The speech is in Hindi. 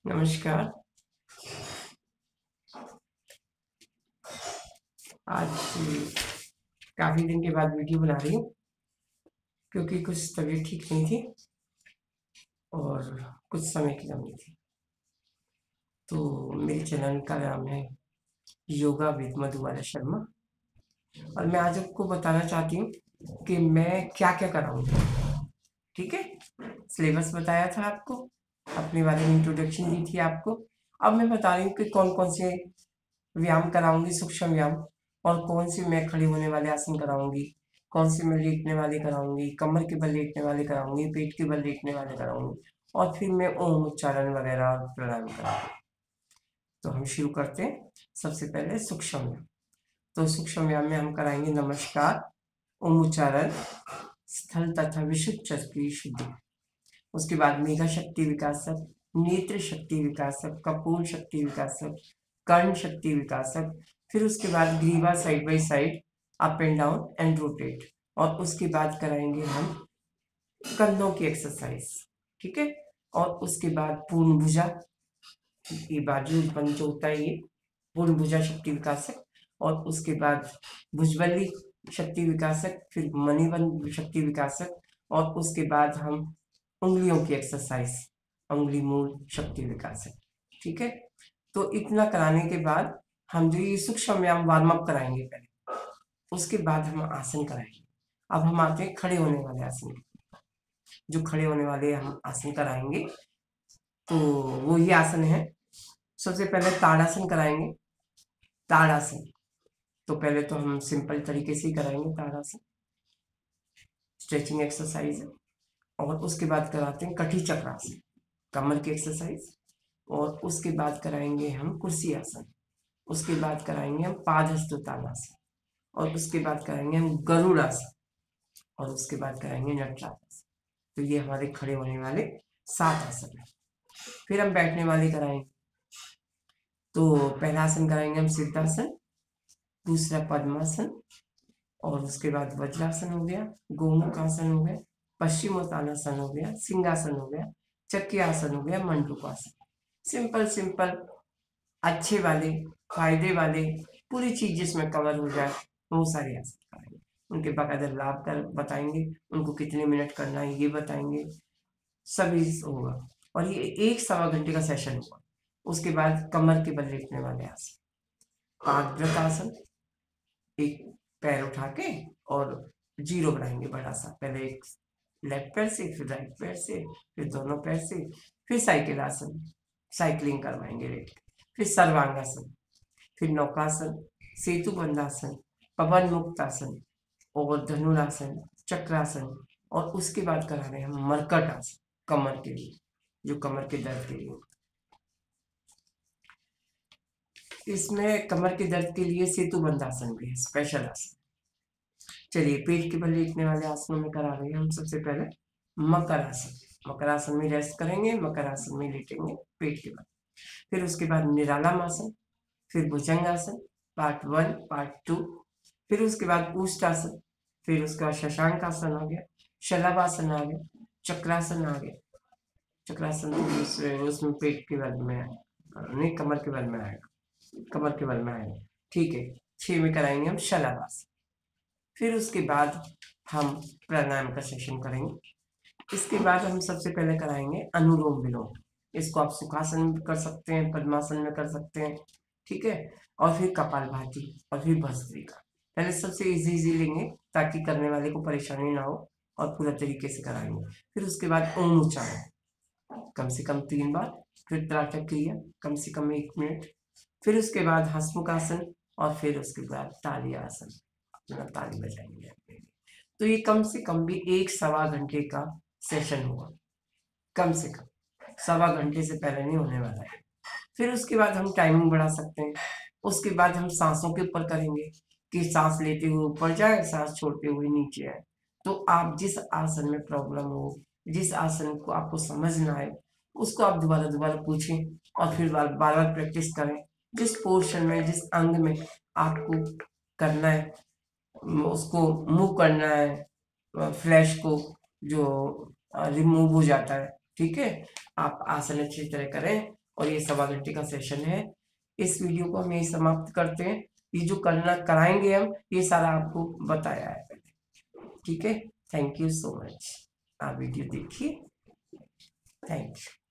नमस्कार। आज काफ़ी दिन के बाद वीडियो बना रही हूँ क्योंकि कुछ तबीयत ठीक नहीं थी और कुछ समय की कमी थी। तो मेरे चैनल का नाम है योगा विद मधुबाला शर्मा और मैं आज आपको बताना चाहती हूँ कि मैं क्या क्या कराऊंगी। ठीक है, सिलेबस बताया था आपको, अपने बारे में इंट्रोडक्शन दी थी आपको। अब मैं बता रही हूँ कि कौन कौन से व्यायाम कराऊंगी, सूक्ष्म व्यायाम, और कौन से मैं खड़े होने वाले आसन कराऊंगी, कौन से मैं लेटने वाले कराऊंगी, कमर के बल लेटने वाले कराऊंगी, पेट के बल लेटने वाले कराऊंगी, और फिर मैं ओम उच्चारण वगैरह और प्राणायाम कराऊंगी। तो हम शुरू करते हैं। सबसे पहले सूक्ष्म व्यायाम। तो सूक्ष्म व्यायाम में हम कराएंगे नमस्कार, ओम उच्चारण, स्थल तथा विशुद्ध की शुद्धि। उसके बाद मेघा शक्ति विकासक, नेत्र शक्ति विकासक, कपोल शक्ति विकासक, कर्ण शक्ति विकासक। फिर उसके बाद ग्रीवा side by side, up and down and rotate. और उसके बाद कराएंगे हम कंधों की एक्सरसाइज। ठीक है, और उसके बाद पूर्ण भुजा, ये बाजू उत्पन्न जो होता है, ये पूर्ण भुजा शक्ति विकासक। और उसके बाद भुजबली शक्ति विकासक, फिर मणिबंध शक्ति विकासक। और उसके बाद हम उंगलियों की एक्सरसाइज, उंगली मूल शक्ति विकासक। ठीक है, तो इतना कराने के बाद हम जो ये सूक्ष्म व्यायाम वार्म अप कराएंगे पहले, उसके बाद हम आसन कराएंगे। अब हम आते हैं खड़े होने वाले आसन। जो खड़े होने वाले हम आसन कराएंगे तो वो ये आसन है। सबसे पहले ताड़ासन कराएंगे। ताड़ासन तो पहले तो हम सिंपल तरीके से ही कराएंगे। ताड़ासन स्ट्रेचिंग एक्सरसाइज है। और उसके बाद कराते हैं कटी चक्रासन, कमर की एक्सरसाइज। और उसके बाद कराएंगे हम कुर्सी आसन। उसके बाद कराएंगे हम पादहस्तोत्तानासन। और उसके बाद कराएंगे हम गरुड़ासन। और उसके बाद कराएंगे नटराज। तो ये हमारे खड़े होने वाले 7 आसन है। फिर हम बैठने वाले कराएंगे। तो पहला आसन कराएंगे हम सिद्धासन, दूसरा पद्मासन, और उसके बाद वज्रासन हो गया, गोमुख आसन हो गया, पश्चिमोत्तानासन हो गया, सिंहासन हो गया, चक्की आसन हो गया, मंडूकासन। सिंपल सिंपल अच्छे वाले, फायदे वाले, पूरी चीज जिसमें कवर हो जाए वो सारे आसन कराएंगे। उनके बाकायदा लाभ कर बताएंगे, उनको कितने मिनट करना है ये बताएंगे, सभी होगा। और ये 1-1.25 घंटे का सेशन होगा। उसके बाद कमर के बल लेटने वाले आसन, पादव्रत आसन, एक पैर उठा के और जीरो बनाएंगे बड़ा सा। पहले एक लेफ्ट पैर से, फिर राइट पैर से, फिर दोनों पैर से, फिर साइकिल आसन, साइकिलिंग करवाएंगे लेट के। फिर सर्वांगासन, फिर नौकासन, सेतु बंधासन, पवन मुक्त आसन, और धनुरासन, चक्रासन। और उसके बाद करा रहे हैं हम मरकट आसन, कमर के लिए, जो कमर के दर्द के लिए। इसमें कमर के दर्द के लिए सेतु बंधासन भी है, स्पेशल आसन। चलिए, पेट के बल लेटने वाले आसनों में करा रहे हैं हम सबसे पहले मकर आसन। मकर आसन में रेस्ट करेंगे, मकर आसन में लेटेंगे पेट के बल। फिर उसके बाद निरालम आसन, फिर भुजंगासन, पार्ट 1 पार्ट 2। फिर उसके बाद ऊष्टासन, फिर उसके बाद शशांक आसन आ गया, शलभासन आ गया, चक्रासन आ गया। चक्रासन उसमें पेट के बल में नहीं, कमर के बल में आएगा, कमर के बल में आएगा। ठीक है, 6 में कराएंगे हम शलभासन। फिर उसके बाद हम प्राणायाम का सेशन करेंगे। इसके बाद हम सबसे पहले कराएंगे अनुलोम विलोम। इसको आप सुखासन में कर सकते हैं, पद्मासन में कर सकते हैं। ठीक है, और फिर कपालभाति, और फिर भस्त्रिका। पहले सबसे इजी लेंगे ताकि करने वाले को परेशानी ना हो, और पूरा तरीके से कराएंगे। फिर उसके बाद ओम उच्चारण कम से कम 3 बार, फिर त्राटक क्रिया कम से कम 1 मिनट, फिर उसके बाद हंसमुख आसन, और फिर उसके बाद ताली आसन, अपना ताली बजाएंगे। तो ये कम से कम भी 1-1.25 घंटे का सेशन होगा, कम से कम 1.25 घंटे से पहले नहीं होने वाला है। फिर उसके बाद हम टाइमिंग बढ़ा सकते हैं। उसके बाद हम सांसों के ऊपर करेंगे कि सांस लेते हुए ऊपर जाए, सांस छोड़ते हुए नीचे आए। तो आप जिस आसन में प्रॉब्लम हो, जिस आसन को आपको समझ ना आए, उसको आप दोबारा दोबारा पूछें और फिर बार बार प्रैक्टिस करें। जिस पोर्शन में, जिस अंग में आपको करना है, उसको मूव करना है, फ्लैश को जो रिमूव हो जाता है। ठीक है, आप आसन अच्छी तरह करें और ये सवा घंटे का सेशन है। इस वीडियो को हम यही समाप्त करते हैं। ये जो करना कराएंगे हम, ये सारा आपको बताया है पहले। ठीक है, थैंक यू सो मच। आप वीडियो देखिए, थैंक यू।